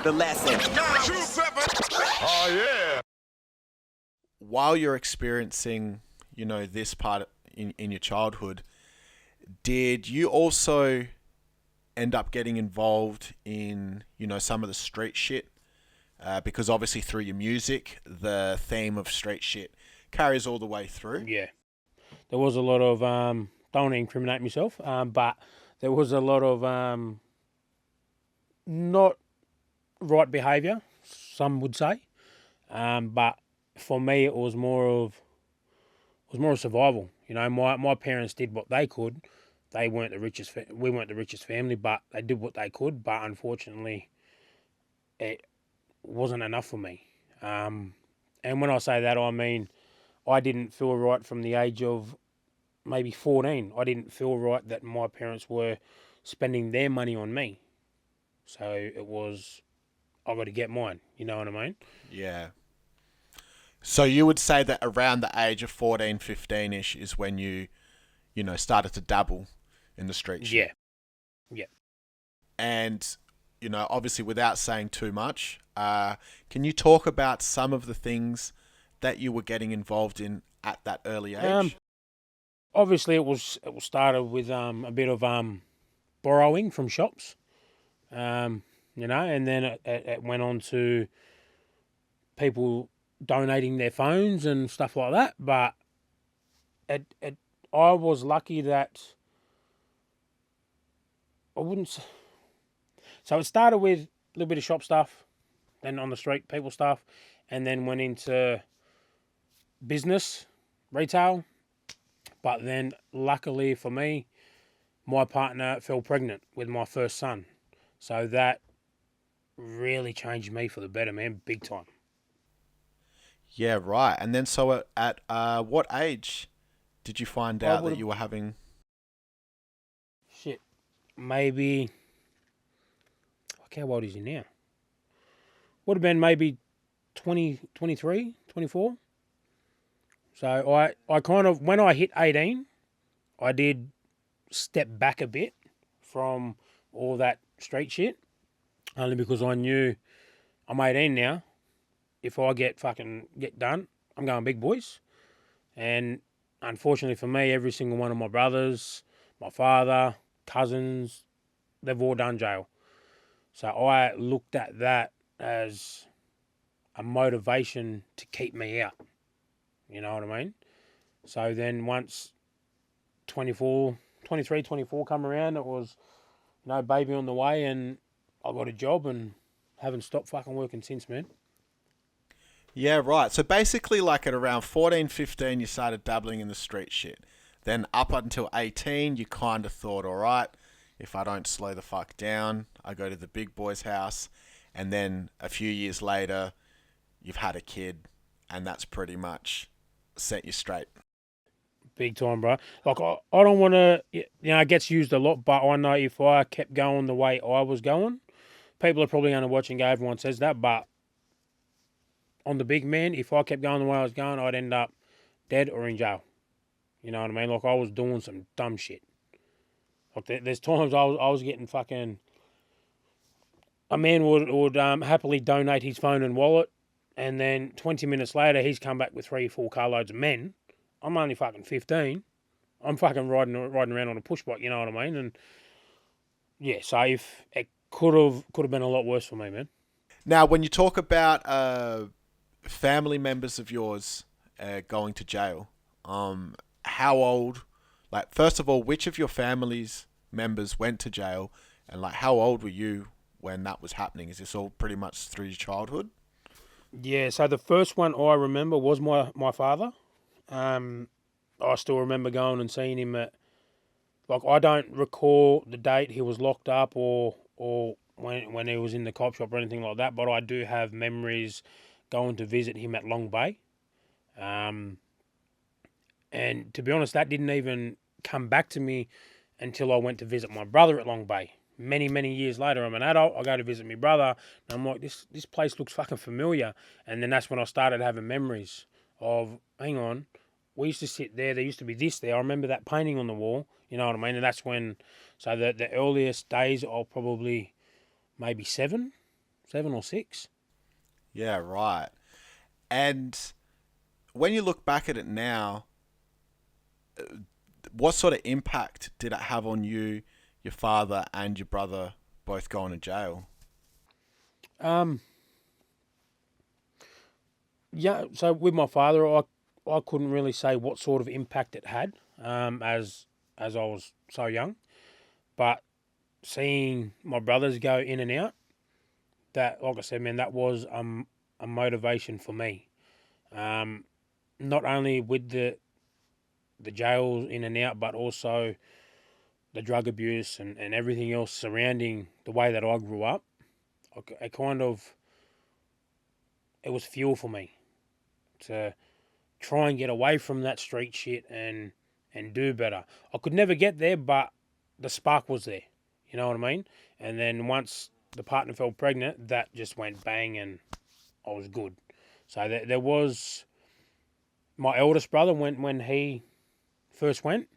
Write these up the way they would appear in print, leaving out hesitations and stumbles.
The lesson. Oh, yeah. While you're experiencing, this part in your childhood, did you also end up getting involved in, some of the street shit? Because obviously through your music, the theme of street shit carries all the way through. Yeah. There was a lot of, don't want to incriminate myself, but there was a lot of not right behaviour, some would say. But for me, it was more of survival. My parents did what they could. They weren't the richest. We weren't the richest family, but they did what they could. But unfortunately, it wasn't enough for me. And when I say that, I mean I didn't feel right from the age of maybe 14. I didn't feel right that my parents were spending their money on me. So it was, I got to get mine. You know what I mean? Yeah. So you would say that around the age of 14, 15-ish is when you started to dabble in the street shit. Yeah. And, obviously without saying too much, can you talk about some of the things that you were getting involved in at that early age? Obviously it started with a bit of borrowing from shops, and then it went on to people donating their phones and stuff like that. But I was lucky that I wouldn't. So it started with a little bit of shop stuff, then on the street people stuff, and then went into business, retail. But then luckily for me, my partner fell pregnant with my first son. So that really changed me for the better, man, big time. Yeah, right. And then so at what age did you find out that you were having... Shit, maybe... Okay, how old is he now? Would have been maybe 20, 23, 24. So I kind of, when I hit 18, I did step back a bit from all that street shit. Only because I knew I'm 18 now. If I get done, I'm going big boys. And unfortunately for me, every single one of my brothers, my father, cousins, they've all done jail. So I looked at that as a motivation to keep me out. You know what I mean? So then once 23, 24 come around, it was, baby on the way, and I got a job and haven't stopped fucking working since, man. Yeah, right. So basically, like at around 14, 15, you started dabbling in the street shit. Then up until 18, you kind of thought, all right, if I don't slow the fuck down, I go to the big boy's house. And then a few years later, you've had a kid, and that's pretty much set you straight. Big time, bro. Like, I don't want to, it gets used a lot, but I know if I kept going the way I was going, people are probably going to watch and go, everyone says that, but on the big man, if I kept going the way I was going, I'd end up dead or in jail. You know what I mean? Like, I was doing some dumb shit. Like, there's times I was getting fucking... A man would happily donate his phone and wallet, and then 20 minutes later, he's come back with 3-4 carloads of men. I'm only fucking 15. I'm fucking riding around on a push bike, you know what I mean? And yeah, so if it could have been a lot worse for me, man. Now, when you talk about family members of yours going to jail, how old? Like, first of all, which of your family's members went to jail, and like, how old were you when that was happening? Is this all pretty much through your childhood? Yeah, so the first one I remember was my father. I still remember going and seeing him at, like, I don't recall the date he was locked up or when he was in the cop shop or anything like that, but I do have memories going to visit him at Long Bay. And to be honest, that didn't even come back to me until I went to visit my brother at Long Bay. Many, many years later, I'm an adult, I go to visit my brother, and I'm like, this place looks fucking familiar. And then that's when I started having memories of, hang on, we used to sit there, there used to be this there, I remember that painting on the wall, you know what I mean? And that's when, so the earliest days I'll probably maybe 7 or 6. Yeah, right. And when you look back at it now, what sort of impact did it have on you, your father, and your brother both going to jail? Yeah, so with my father, I couldn't really say what sort of impact it had, as I was so young. But seeing my brothers go in and out, that, like I said, man, that was a motivation for me. Not only with the jails in and out, but also the drug abuse and everything else surrounding the way that I grew up. It was fuel for me to try and get away from that street shit and do better. I could never get there, but the spark was there. You know what I mean? And then once the partner fell pregnant, that just went bang and I was good. So there was my eldest brother, when he first went,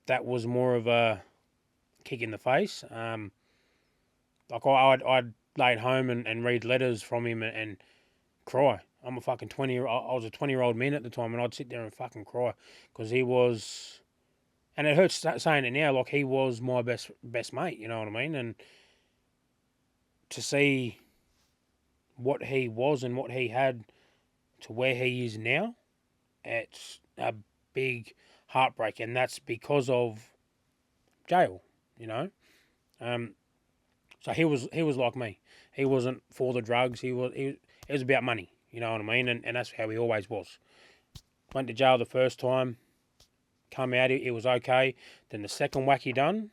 that was more of a kick in the face. Like I'd lay at home and read letters from him and cry. I'm a fucking 20-year-old. I was a 20-year-old man at the time, and I'd sit there and fucking cry because he was, and it hurts saying it now, like he was my best mate. You know what I mean? And to see what he was and what he had to where he is now, it's a big heartbreak, and that's because of jail. You know, so he was like me. He wasn't for the drugs. It was about money. You know what I mean? And that's how he always was. Went to jail the first time, come out, it was okay. Then the second whack he done,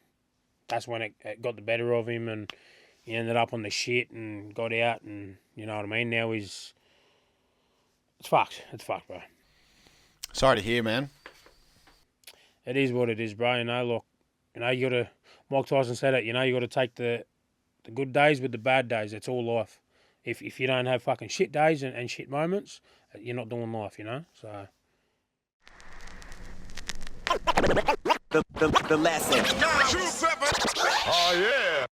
that's when it got the better of him, and he ended up on the shit and got out, and you know what I mean? Now it's fucked. It's fucked, bro. Sorry to hear, man. It is what it is, bro. You know, look, you know, you gotta, Mike Tyson said it, you know, you gotta take the good days with the bad days. It's all life. If you don't have fucking shit days and shit moments, you're not doing life, you know? So The lesson. 927. Oh, yeah.